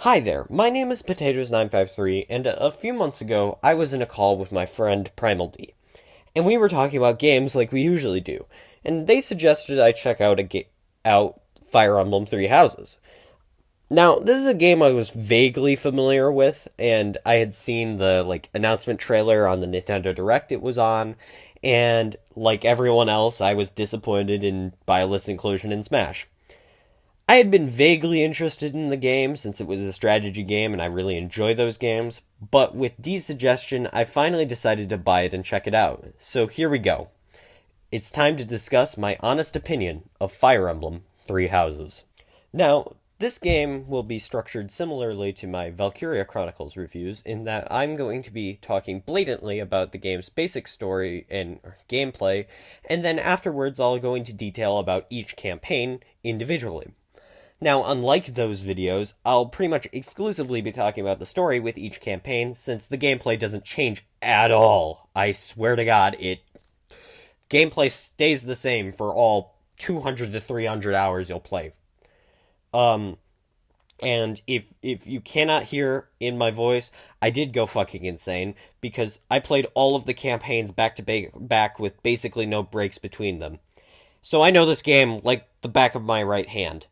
Hi there, my name is Potatoes953, and a few months ago I was in a call with my friend Primal D, and we were talking about games like we usually do, and they suggested I check out Fire Emblem Three Houses. Now, this is a game I was vaguely familiar with, and I had seen the announcement trailer on the Nintendo Direct it was on, and like everyone else, I was disappointed in Byleth's inclusion in Smash. I had been vaguely interested in the game since it was a strategy game and I really enjoy those games, but with D's suggestion, I finally decided to buy it and check it out. So here we go. It's time to discuss my honest opinion of Fire Emblem Three Houses. Now, this game will be structured similarly to my Valkyria Chronicles reviews in that I'm going to be talking blatantly about the game's basic story and gameplay, and then afterwards I'll go into detail about each campaign individually. Now, unlike those videos, I'll pretty much exclusively be talking about the story with each campaign, since the gameplay doesn't change at all. I swear to God, gameplay stays the same for all 200 to 300 hours you'll play. And if you cannot hear in my voice, I did go fucking insane, because I played all of the campaigns back to back with basically no breaks between them. So I know this game like the back of my right hand.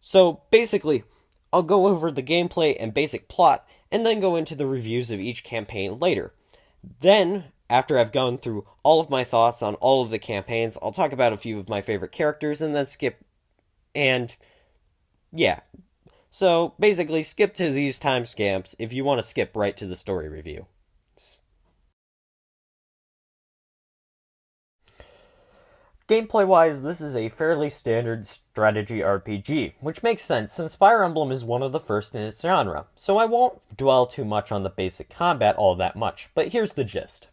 So, basically, I'll go over the gameplay and basic plot, and then go into the reviews of each campaign later. Then, after I've gone through all of my thoughts on all of the campaigns, I'll talk about a few of my favorite characters, and then yeah. So, basically, skip to these timestamps if you want to skip right to the story review. Gameplay-wise, this is a fairly standard strategy RPG, which makes sense since Fire Emblem is one of the first in its genre, so I won't dwell too much on the basic combat all that much, but here's the gist.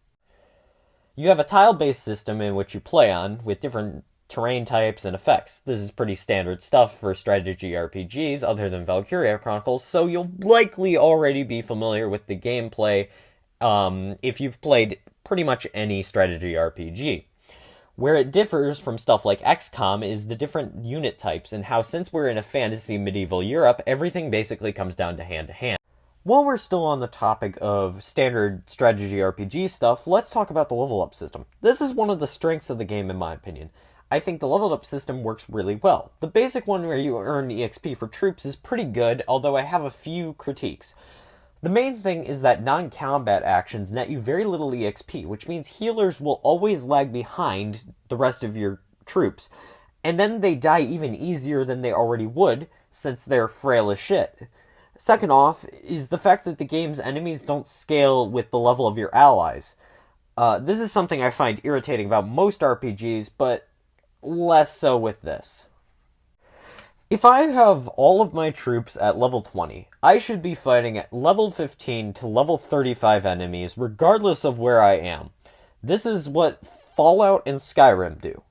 You have a tile-based system in which you play on, with different terrain types and effects. This is pretty standard stuff for strategy RPGs other than Valkyria Chronicles, so you'll likely already be familiar with the gameplay if you've played pretty much any strategy RPG. Where it differs from stuff like XCOM is the different unit types and how, since we're in a fantasy medieval Europe, everything basically comes down to hand. While we're still on the topic of standard strategy RPG stuff, let's talk about the level up system. This is one of the strengths of the game in my opinion. I think the level up system works really well. The basic one where you earn EXP for troops is pretty good, although I have a few critiques. The main thing is that non-combat actions net you very little EXP, which means healers will always lag behind the rest of your troops, and then they die even easier than they already would, since they're frail as shit. Second off is the fact that the game's enemies don't scale with the level of your allies. This is something I find irritating about most RPGs, but less so with this. If I have all of my troops at level 20, I should be fighting at level 15 to level 35 enemies regardless of where I am. This is what Fallout and Skyrim do.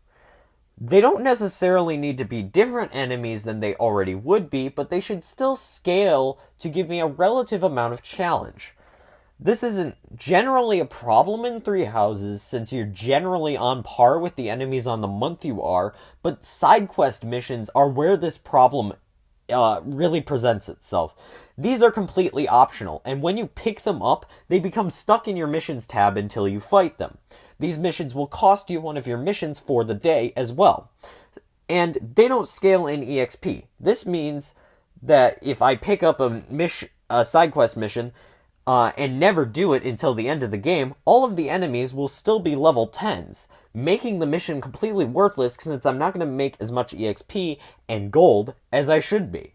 They don't necessarily need to be different enemies than they already would be, but they should still scale to give me a relative amount of challenge. This isn't generally a problem in Three Houses, since you're generally on par with the enemies on the month you are, but side quest missions are where this problem really presents itself. These are completely optional, and when you pick them up, they become stuck in your missions tab until you fight them. These missions will cost you one of your missions for the day as well. And they don't scale in EXP. This means that if I pick up a side quest mission, and never do it until the end of the game, all of the enemies will still be level 10s, making the mission completely worthless since I'm not going to make as much EXP and gold as I should be.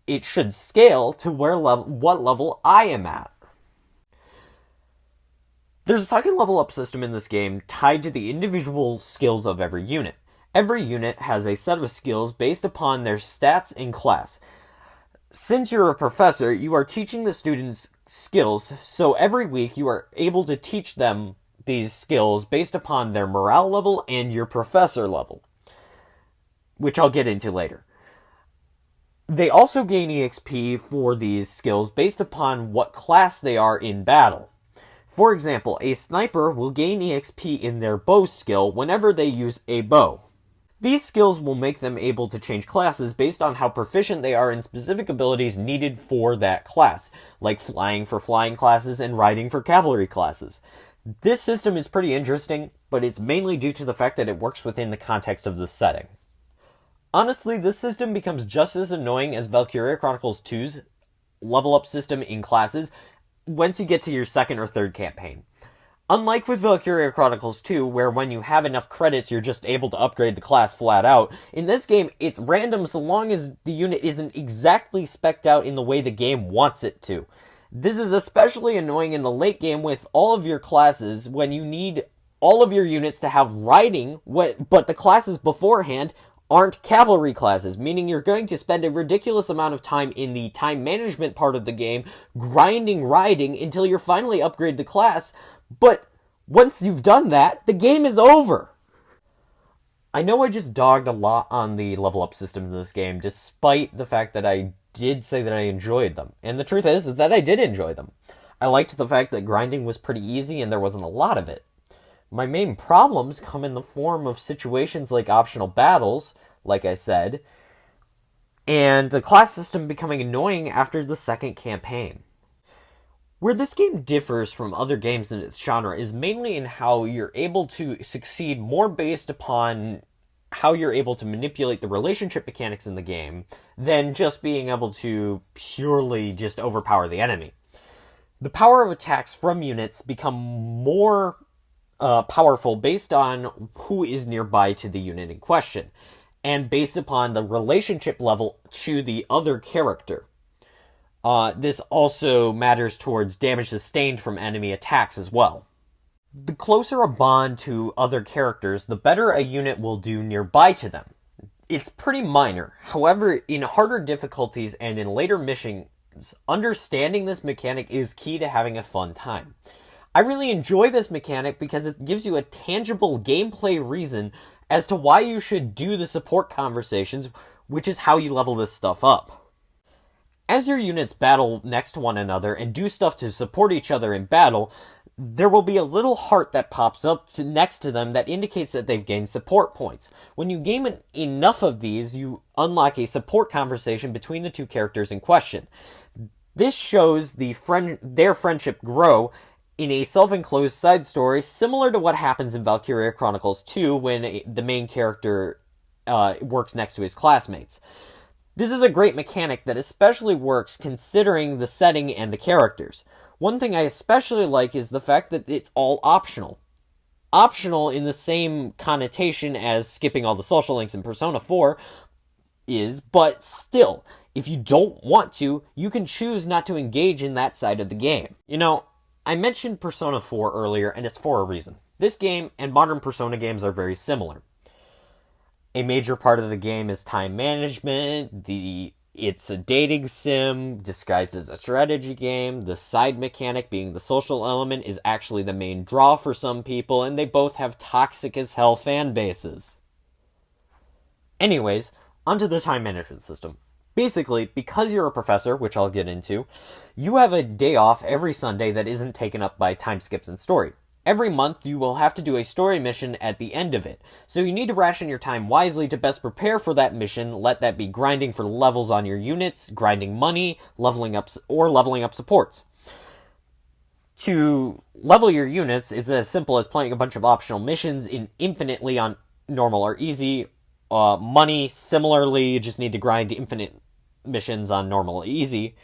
It should scale to what level I am at. There's a second level up system in this game tied to the individual skills of every unit. Every unit has a set of skills based upon their stats in class. Since you're a professor, you are teaching the students skills, so every week you are able to teach them these skills based upon their morale level and your professor level, which I'll get into later. They also gain EXP for these skills based upon what class they are in battle. For example, a sniper will gain EXP in their bow skill whenever they use a bow. These skills will make them able to change classes based on how proficient they are in specific abilities needed for that class, like flying for flying classes and riding for cavalry classes. This system is pretty interesting, but it's mainly due to the fact that it works within the context of the setting. Honestly, this system becomes just as annoying as Valkyria Chronicles 2's level up system in classes once you get to your second or third campaign. Unlike with Valkyria Chronicles 2, where when you have enough credits you're just able to upgrade the class flat out, in this game it's random so long as the unit isn't exactly spec'd out in the way the game wants it to. This is especially annoying in the late game with all of your classes when you need all of your units to have riding, but the classes beforehand aren't cavalry classes, meaning you're going to spend a ridiculous amount of time in the time management part of the game grinding riding until you finally upgrade the class, but once you've done that, the game is over! I know I just dogged a lot on the level up system in this game, despite the fact that I did say that I enjoyed them. And the truth is that I did enjoy them. I liked the fact that grinding was pretty easy and there wasn't a lot of it. My main problems come in the form of situations like optional battles, like I said, and the class system becoming annoying after the second campaign. Where this game differs from other games in its genre is mainly in how you're able to succeed more based upon how you're able to manipulate the relationship mechanics in the game than just being able to purely just overpower the enemy. The power of attacks from units become more powerful based on who is nearby to the unit in question, and based upon the relationship level to the other character. This also matters towards damage sustained from enemy attacks as well. The closer a bond to other characters, the better a unit will do nearby to them. It's pretty minor. However, in harder difficulties and in later missions, understanding this mechanic is key to having a fun time. I really enjoy this mechanic because it gives you a tangible gameplay reason as to why you should do the support conversations, which is how you level this stuff up. As your units battle next to one another and do stuff to support each other in battle, there will be a little heart that pops up next to them that indicates that they've gained support points. When you gain enough of these, you unlock a support conversation between the two characters in question. This shows their friendship grow in a self-enclosed side story similar to what happens in Valkyria Chronicles 2 when the main character works next to his classmates. This is a great mechanic that especially works considering the setting and the characters. One thing I especially like is the fact that it's all optional. Optional in the same connotation as skipping all the social links in Persona 4 is, but still, if you don't want to, you can choose not to engage in that side of the game. You know, I mentioned Persona 4 earlier, and it's for a reason. This game and modern Persona games are very similar. A major part of the game is time management. It's a dating sim disguised as a strategy game. The side mechanic, being the social element, is actually the main draw for some people, and they both have toxic as hell fan bases. Anyways, onto the time management system. Basically, because you're a professor, which I'll get into, you have a day off every Sunday that isn't taken up by time skips and story. Every month, you will have to do a story mission at the end of it, so you need to ration your time wisely to best prepare for that mission. Let that be grinding for levels on your units, grinding money, leveling up supports. To level your units is as simple as playing a bunch of optional missions in infinitely on normal or easy. Money, similarly, you just need to grind infinite missions on normal or easy.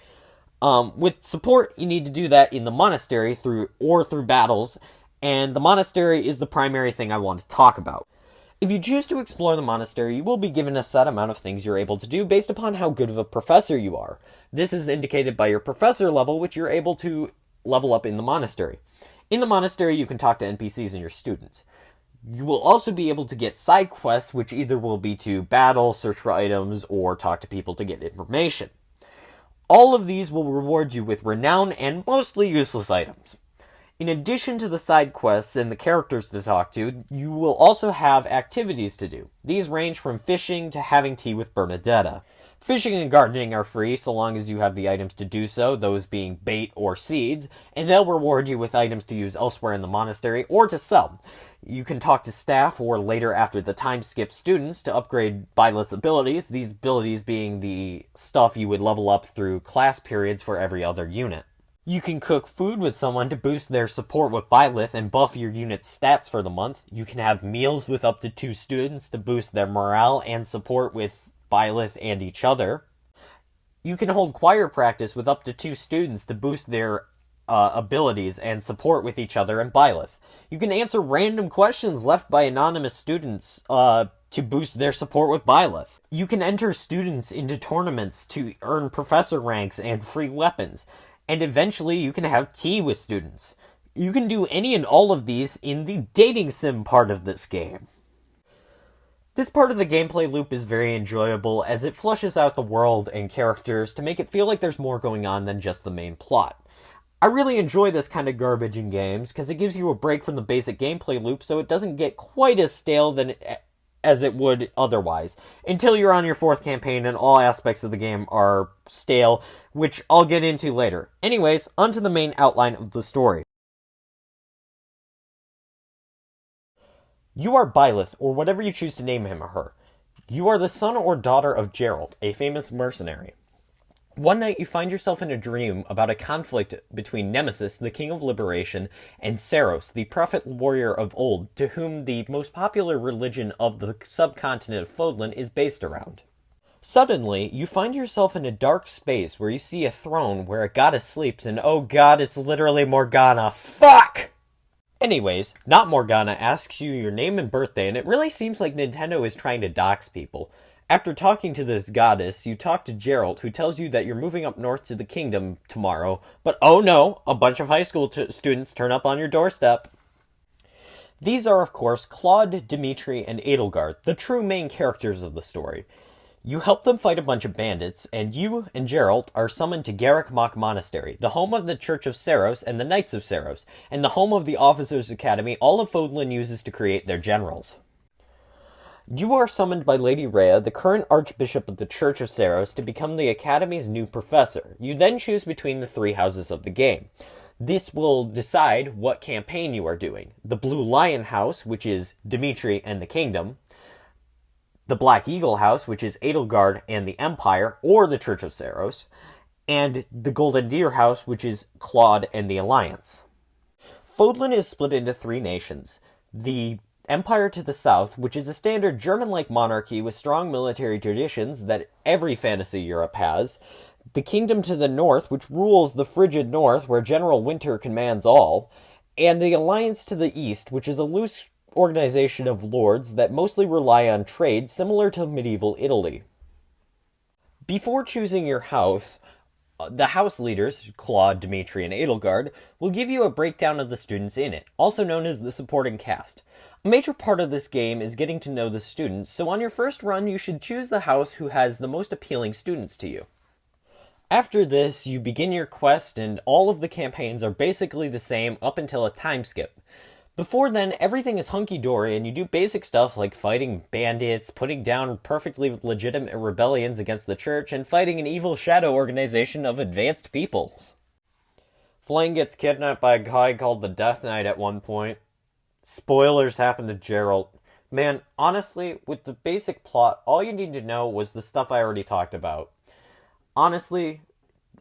With support, you need to do that in the monastery through battles, and the monastery is the primary thing I want to talk about. If you choose to explore the monastery, you will be given a set amount of things you're able to do based upon how good of a professor you are. This is indicated by your professor level, which you're able to level up in the monastery. In the monastery, you can talk to NPCs and your students. You will also be able to get side quests, which either will be to battle, search for items, or talk to people to get information. All of these will reward you with renown and mostly useless items. In addition to the side quests and the characters to talk to, you will also have activities to do. These range from fishing to having tea with Bernadetta. Fishing and gardening are free so long as you have the items to do so, those being bait or seeds, and they'll reward you with items to use elsewhere in the monastery or to sell. You can talk to staff or later after the time skip students to upgrade Byleth's abilities, these abilities being the stuff you would level up through class periods for every other unit. You can cook food with someone to boost their support with Byleth and buff your unit's stats for the month. You can have meals with up to 2 students to boost their morale and support with Byleth and each other. You can hold choir practice with up to 2 students to boost their abilities and support with each other and Byleth. You can answer random questions left by anonymous students to boost their support with Byleth. You can enter students into tournaments to earn professor ranks and free weapons. And eventually you can have tea with students. You can do any and all of these in the dating sim part of this game. This part of the gameplay loop is very enjoyable as it flushes out the world and characters to make it feel like there's more going on than just the main plot. I really enjoy this kind of garbage in games because it gives you a break from the basic gameplay loop so it doesn't get quite as stale as it would otherwise, until you're on your 4th campaign and all aspects of the game are stale, which I'll get into later. Anyways, onto the main outline of the story. You are Byleth, or whatever you choose to name him or her. You are the son or daughter of Geralt, a famous mercenary. One night you find yourself in a dream about a conflict between Nemesis, the King of Liberation, and Saros, the prophet warrior of old, to whom the most popular religion of the subcontinent of Fodlan is based around. Suddenly, you find yourself in a dark space where you see a throne where a goddess sleeps, and oh god, it's literally Morgana. Fuck! Anyways, not Morgana asks you your name and birthday, and it really seems like Nintendo is trying to dox people. After talking to this goddess, you talk to Geralt, who tells you that you're moving up north to the kingdom tomorrow, but oh no, a bunch of high school students turn up on your doorstep. These are, of course, Claude, Dimitri, and Edelgard, the true main characters of the story. You help them fight a bunch of bandits, and you and Geralt are summoned to Garreg Mach Monastery, the home of the Church of Saros and the Knights of Saros, and the home of the Officers' Academy all of Fodlan uses to create their generals. You are summoned by Lady Rhea, the current Archbishop of the Church of Saros, to become the Academy's new professor. You then choose between the 3 houses of the game. This will decide what campaign you are doing. The Blue Lion House, which is Dimitri and the Kingdom, the Black Eagle House, which is Edelgard and the Empire, or the Church of Saros, and the Golden Deer House, which is Claude and the Alliance. Fodlan is split into 3 nations. The Empire to the south, which is a standard German-like monarchy with strong military traditions that every fantasy Europe has. The Kingdom to the north, which rules the frigid north, where General Winter commands all. And the Alliance to the east, which is a loose organization of lords that mostly rely on trade, similar to medieval Italy. Before choosing your house, the house leaders, Claude, Dimitri, and Edelgard, will give you a breakdown of the students in it, also known as the supporting cast. A major part of this game is getting to know the students, so on your first run you should choose the house who has the most appealing students to you. After this, you begin your quest, and all of the campaigns are basically the same up until a time skip. Before then, everything is hunky-dory, and you do basic stuff like fighting bandits, putting down perfectly legitimate rebellions against the church, and fighting an evil shadow organization of advanced peoples. Flame gets kidnapped by a guy called the Death Knight at one point. Spoilers happen to Geralt. Man, honestly, with the basic plot, all you need to know was the stuff I already talked about. Honestly,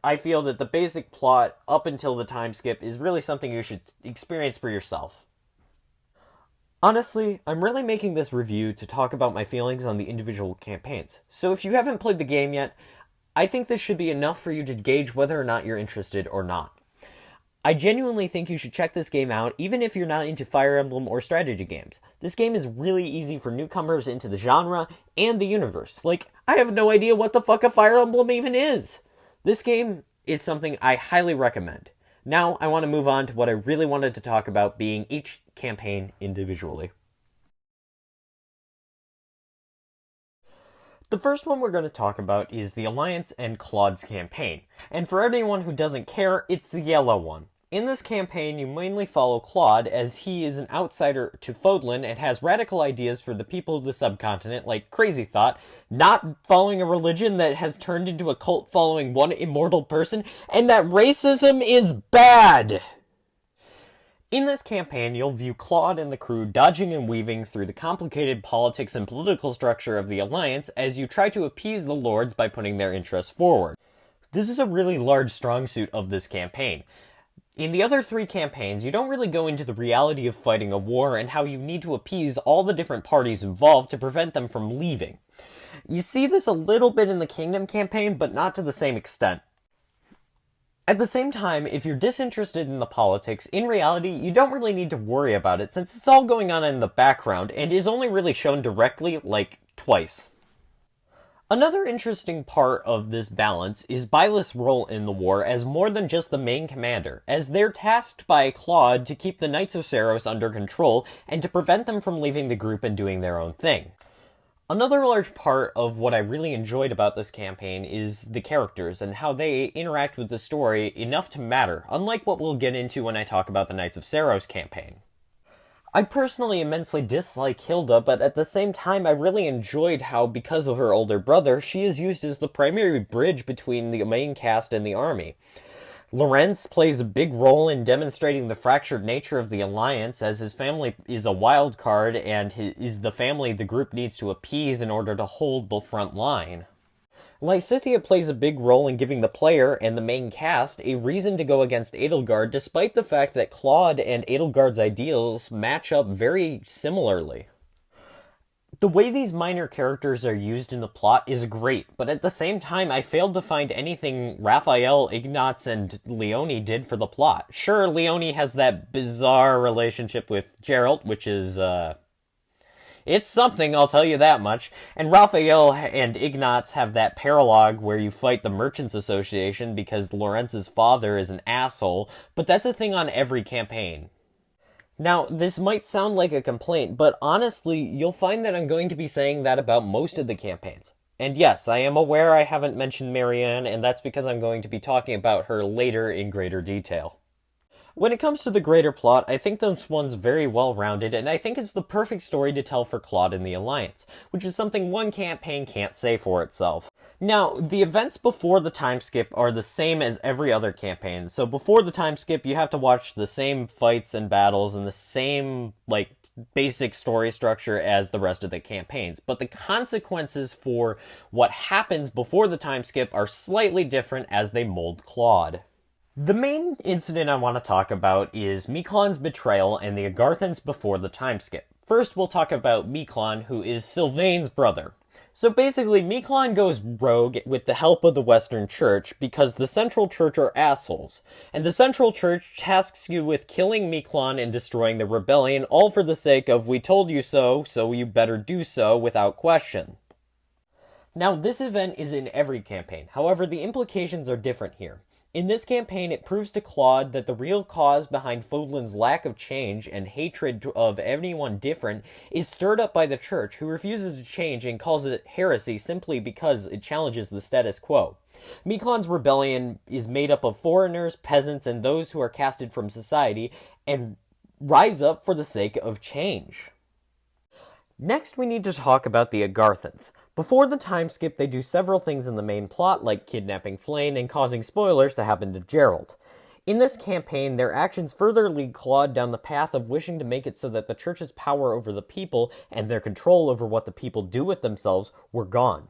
I feel that the basic plot, up until the time skip, is really something you should experience for yourself. Honestly, I'm really making this review to talk about my feelings on the individual campaigns, so if you haven't played the game yet, I think this should be enough for you to gauge whether or not you're interested or not. I genuinely think you should check this game out, even if you're not into Fire Emblem or strategy games. This game is really easy for newcomers into the genre and the universe. Like, I have no idea what the fuck a Fire Emblem even is! This game is something I highly recommend. Now, I want to move on to what I really wanted to talk about, being each campaign individually. The first one we're going to talk about is the Alliance and Claude's campaign, and for anyone who doesn't care, it's the yellow one. In this campaign, you mainly follow Claude, as he is an outsider to Fodlan and has radical ideas for the people of the subcontinent, like Crazy Thought, not following a religion that has turned into a cult following one immortal person, and that racism is bad! In this campaign, you'll view Claude and the crew dodging and weaving through the complicated politics and political structure of the Alliance as you try to appease the Lords by putting their interests forward. This is a really large strong suit of this campaign. In the other 3 campaigns, you don't really go into the reality of fighting a war and how you need to appease all the different parties involved to prevent them from leaving. You see this a little bit in the Kingdom campaign, but not to the same extent. At the same time, if you're disinterested in the politics, in reality, you don't really need to worry about it since it's all going on in the background and is only really shown directly, like, twice. Another interesting part of this balance is Byleth's role in the war as more than just the main commander, as they're tasked by Claude to keep the Knights of Seiros under control and to prevent them from leaving the group and doing their own thing. Another large part of what I really enjoyed about this campaign is the characters and how they interact with the story enough to matter, unlike what we'll get into when I talk about the Knights of Seiros campaign. I personally immensely dislike Hilda, but at the same time I really enjoyed how, because of her older brother, she is used as the primary bridge between the main cast and the army. Lorenz plays a big role in demonstrating the fractured nature of the Alliance, as his family is a wild card and is the family the group needs to appease in order to hold the front line. Lysithea plays a big role in giving the player and the main cast a reason to go against Edelgard, despite the fact that Claude and Edelgard's ideals match up very similarly. The way these minor characters are used in the plot is great, but at the same time I failed to find anything Raphael, Ignatz, and Leone did for the plot. Sure, Leone has that bizarre relationship with Geralt, which is, it's something, I'll tell you that much. And Raphael and Ignatz have that paralogue where you fight the Merchants Association because Lorenz's father is an asshole, but that's a thing on every campaign. Now, this might sound like a complaint, but honestly, you'll find that I'm going to be saying that about most of the campaigns. And yes, I am aware I haven't mentioned Marianne, and that's because I'm going to be talking about her later in greater detail. When it comes to the greater plot, I think this one's very well-rounded, and I think it's the perfect story to tell for Claude and the Alliance, which is something one campaign can't say for itself. Now, the events before the time skip are the same as every other campaign, so before the time skip you have to watch the same fights and battles and the same, basic story structure as the rest of the campaigns, but the consequences for what happens before the time skip are slightly different as they mold Claude. The main incident I want to talk about is Miklon's betrayal and the Agarthans before the time skip. First, we'll talk about Miklon, who is Sylvain's brother. So basically, Miklon goes rogue with the help of the Western Church because the Central Church are assholes. And the Central Church tasks you with killing Miklon and destroying the rebellion, all for the sake of we told you so, so you better do so without question. Now, this event is in every campaign. However, the implications are different here. In this campaign, it proves to Claude that the real cause behind Fodlan's lack of change and hatred of anyone different is stirred up by the Church, who refuses to change and calls it heresy simply because it challenges the status quo. Miklon's rebellion is made up of foreigners, peasants, and those who are casted from society, and rise up for the sake of change. Next, we need to talk about the Agarthans. Before the time skip, they do several things in the main plot, like kidnapping Flayn and causing spoilers to happen to Geralt. In this campaign, their actions further lead Claude down the path of wishing to make it so that the Church's power over the people and their control over what the people do with themselves were gone.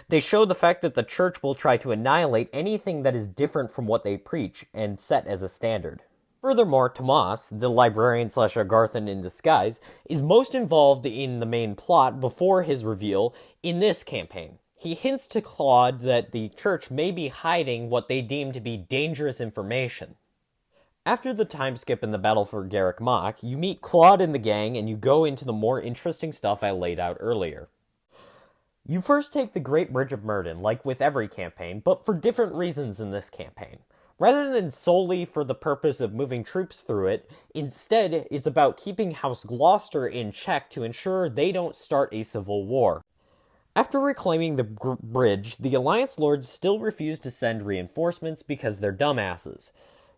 They show the fact that the Church will try to annihilate anything that is different from what they preach and set as a standard. Furthermore, Tomas, the librarian/Agarthan in disguise, is most involved in the main plot before his reveal in this campaign. He hints to Claude that the Church may be hiding what they deem to be dangerous information. After the time skip in the battle for Garreg Mach, you meet Claude and the gang and you go into the more interesting stuff I laid out earlier. You first take the Great Bridge of Myrddin, like with every campaign, but for different reasons in this campaign. Rather than solely for the purpose of moving troops through it, instead it's about keeping House Gloucester in check to ensure they don't start a civil war. After reclaiming the bridge, the Alliance Lords still refuse to send reinforcements because they're dumbasses.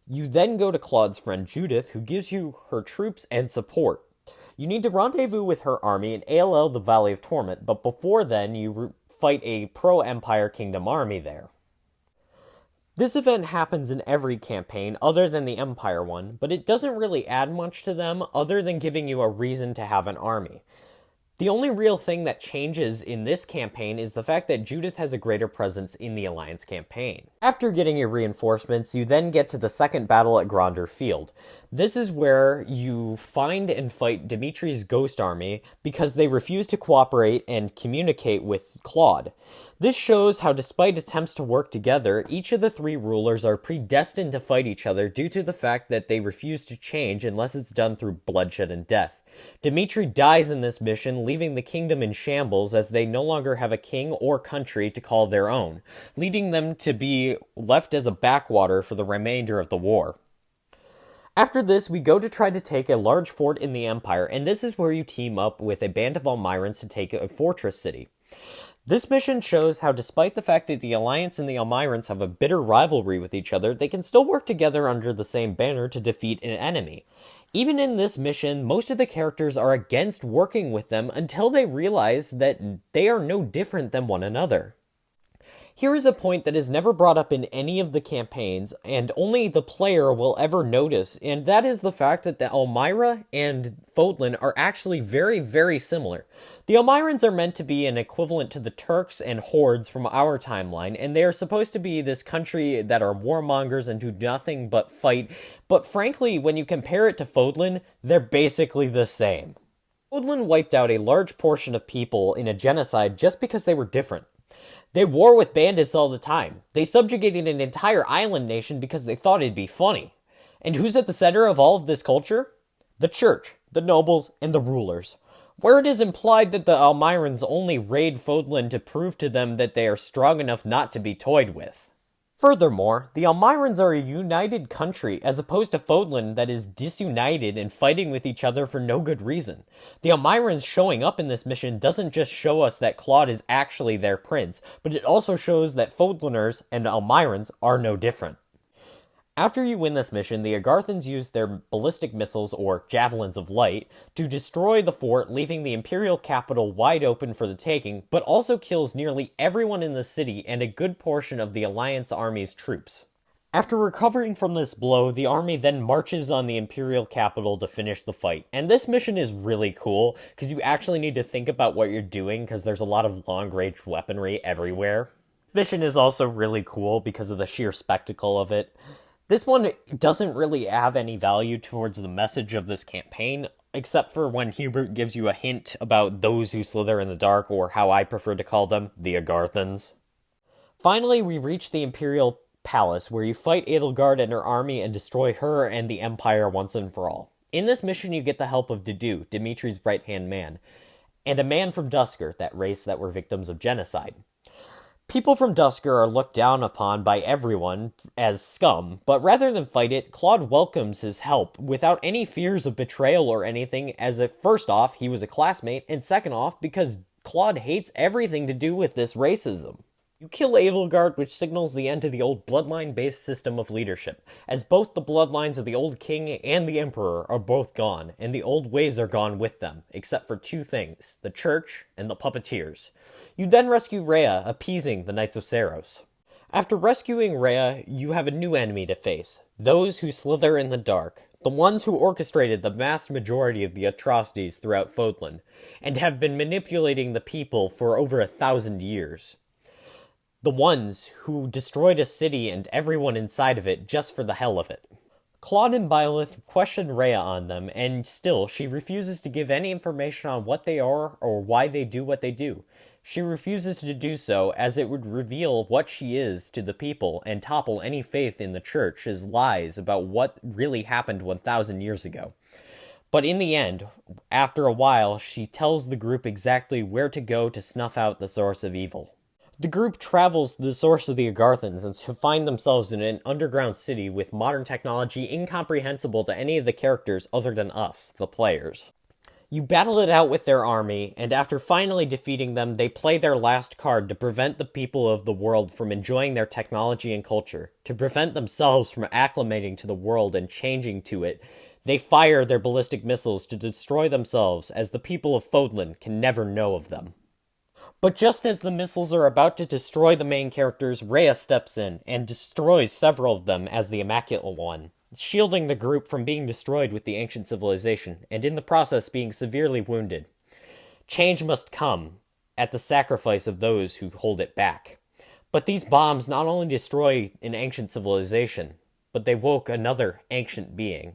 You then go to Claude's friend Judith, who gives you her troops and support. You need to rendezvous with her army in ALL, the Valley of Torment, but before then you fight a pro-Empire Kingdom army there. This event happens in every campaign other than the Empire one, but it doesn't really add much to them other than giving you a reason to have an army. The only real thing that changes in this campaign is the fact that Judith has a greater presence in the Alliance campaign. After getting your reinforcements, you then get to the second battle at Gronder Field. This is where you find and fight Dimitri's ghost army because they refuse to cooperate and communicate with Claude. This shows how, despite attempts to work together, each of the three rulers are predestined to fight each other due to the fact that they refuse to change unless it's done through bloodshed and death. Dimitri dies in this mission, leaving the kingdom in shambles as they no longer have a king or country to call their own, leading them to be left as a backwater for the remainder of the war. After this, we go to try to take a large fort in the Empire, and this is where you team up with a band of Almirans to take a fortress city. This mission shows how, despite the fact that the Alliance and the Almirans have a bitter rivalry with each other, they can still work together under the same banner to defeat an enemy. Even in this mission, most of the characters are against working with them until they realize that they are no different than one another. Here is a point that is never brought up in any of the campaigns, and only the player will ever notice, and that is the fact that the Elmira and Fodlan are actually very, very similar. The Elmirans are meant to be an equivalent to the Turks and Hordes from our timeline, and they are supposed to be this country that are warmongers and do nothing but fight, but frankly, when you compare it to Fodlan, they're basically the same. Fodlan wiped out a large portion of people in a genocide just because they were different. They war with bandits all the time. They subjugated an entire island nation because they thought it'd be funny. And who's at the center of all of this culture? The church, the nobles, and the rulers. Where it is implied that the Almirans only raid Fodlan to prove to them that they are strong enough not to be toyed with. Furthermore, the Almirans are a united country as opposed to Fodlan that is disunited and fighting with each other for no good reason. The Almirans showing up in this mission doesn't just show us that Claude is actually their prince, but it also shows that Fodlaners and Almirans are no different. After you win this mission, the Agarthans use their ballistic missiles, or javelins of light, to destroy the fort, leaving the Imperial capital wide open for the taking, but also kills nearly everyone in the city and a good portion of the Alliance army's troops. After recovering from this blow, the army then marches on the Imperial capital to finish the fight. And this mission is really cool, because you actually need to think about what you're doing, because there's a lot of long-range weaponry everywhere. This mission is also really cool because of the sheer spectacle of it. This one doesn't really have any value towards the message of this campaign, except for when Hubert gives you a hint about those who slither in the dark, or how I prefer to call them, the Agarthans. Finally, we reach the Imperial Palace, where you fight Edelgard and her army and destroy her and the Empire once and for all. In this mission, you get the help of Dedu, Dimitri's right-hand man, and a man from Duscur, that race that were victims of genocide. People from Duscur are looked down upon by everyone as scum, but rather than fight it, Claude welcomes his help without any fears of betrayal or anything, as if first off, he was a classmate, and second off, because Claude hates everything to do with this racism. You kill Edelgard, which signals the end to the old bloodline-based system of leadership, as both the bloodlines of the old king and the emperor are both gone, and the old ways are gone with them, except for two things, the church and the puppeteers. You then rescue Rhea, appeasing the Knights of Saros. After rescuing Rhea, you have a new enemy to face, those who slither in the dark, the ones who orchestrated the vast majority of the atrocities throughout Fodlan, and have been manipulating the people for over 1,000 years. The ones who destroyed a city and everyone inside of it just for the hell of it. Claude and Byleth question Rhea on them, and still, she refuses to give any information on what they are or why they do what they do. She refuses to do so, as it would reveal what she is to the people and topple any faith in the church's lies about what really happened 1,000 years ago. But in the end, after a while, she tells the group exactly where to go to snuff out the source of evil. The group travels to the source of the Agarthans and to find themselves in an underground city with modern technology incomprehensible to any of the characters other than us, the players. You battle it out with their army, and after finally defeating them, they play their last card to prevent the people of the world from enjoying their technology and culture, to prevent themselves from acclimating to the world and changing to it. They fire their ballistic missiles to destroy themselves, as the people of Fodlan can never know of them. But just as the missiles are about to destroy the main characters, Rhea steps in and destroys several of them as the Immaculate One, shielding the group from being destroyed with the ancient civilization, and in the process being severely wounded. Change must come, at the sacrifice of those who hold it back. But these bombs not only destroy an ancient civilization, but they woke another ancient being.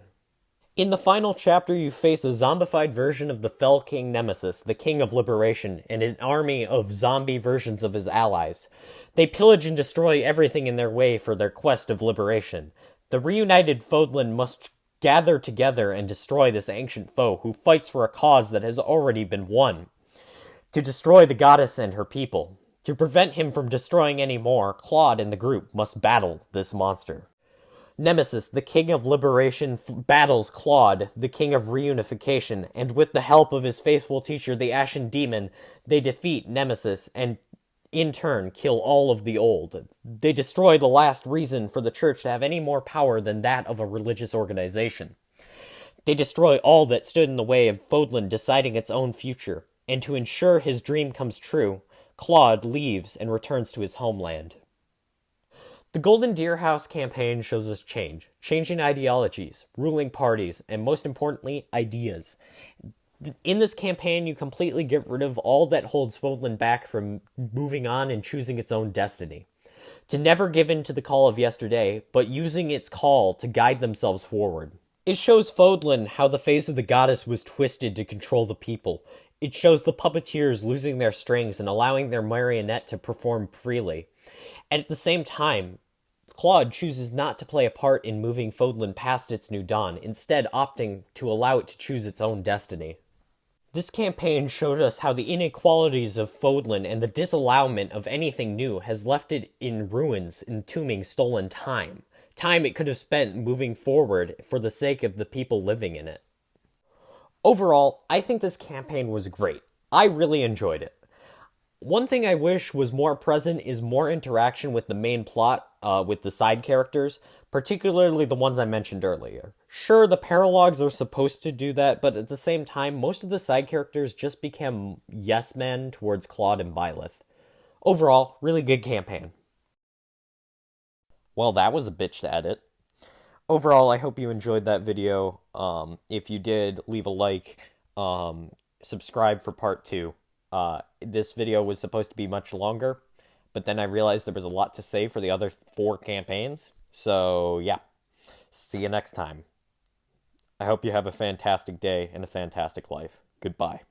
In the final chapter, you face a zombified version of the Fell King Nemesis, the King of Liberation, and an army of zombie versions of his allies. They pillage and destroy everything in their way for their quest of liberation. The reunited Fodlan must gather together and destroy this ancient foe who fights for a cause that has already been won. To destroy the goddess and her people. To prevent him from destroying any more, Claude and the group must battle this monster. Nemesis, the King of Liberation, battles Claude, the King of Reunification, and with the help of his faithful teacher, the Ashen Demon, they defeat Nemesis and, in turn, kill all of the old. They destroy the last reason for the church to have any more power than that of a religious organization. They destroy all that stood in the way of Fodlan deciding its own future, and to ensure his dream comes true, Claude leaves and returns to his homeland. The Golden Deer House campaign shows us change, changing ideologies, ruling parties, and most importantly, ideas. In this campaign, you completely get rid of all that holds Fodlan back from moving on and choosing its own destiny. To never give in to the call of yesterday, but using its call to guide themselves forward. It shows Fodlan how the face of the goddess was twisted to control the people. It shows the puppeteers losing their strings and allowing their marionette to perform freely. And at the same time, Claude chooses not to play a part in moving Fodlan past its new dawn, instead opting to allow it to choose its own destiny. This campaign showed us how the inequalities of Fodlan and the disallowment of anything new has left it in ruins, entombing stolen time. Time it could have spent moving forward for the sake of the people living in it. Overall, I think this campaign was great. I really enjoyed it. One thing I wish was more present is more interaction with the main plot, with the side characters, particularly the ones I mentioned earlier. Sure, the paralogs are supposed to do that, but at the same time, most of the side characters just became yes men towards Claude and Byleth. Overall, really good campaign. Well, that was a bitch to edit. Overall, I hope you enjoyed that video. If you did, leave a like, subscribe for part 2. This video was supposed to be much longer, but then I realized there was a lot to say for the other 4 campaigns. So, yeah. See you next time. I hope you have a fantastic day and a fantastic life. Goodbye.